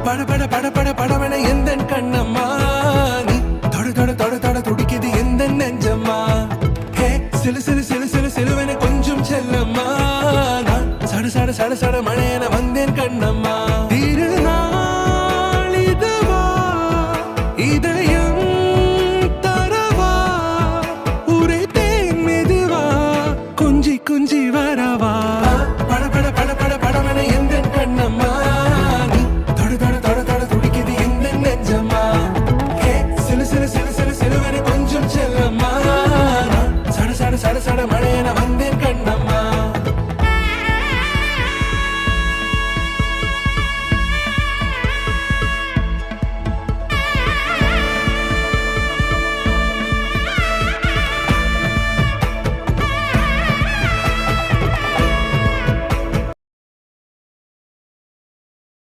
பட பட பட பட படவன எந்த கண்ணம்மா நீ தொட தொட தொட தொட துடிக்குது எந்த நெஞ்சம்மா ஹே சிலு சிலு சிலு சிலு சிலுவன கொஞ்சம் செல்லம்மா நான் சட சட சட சட மழை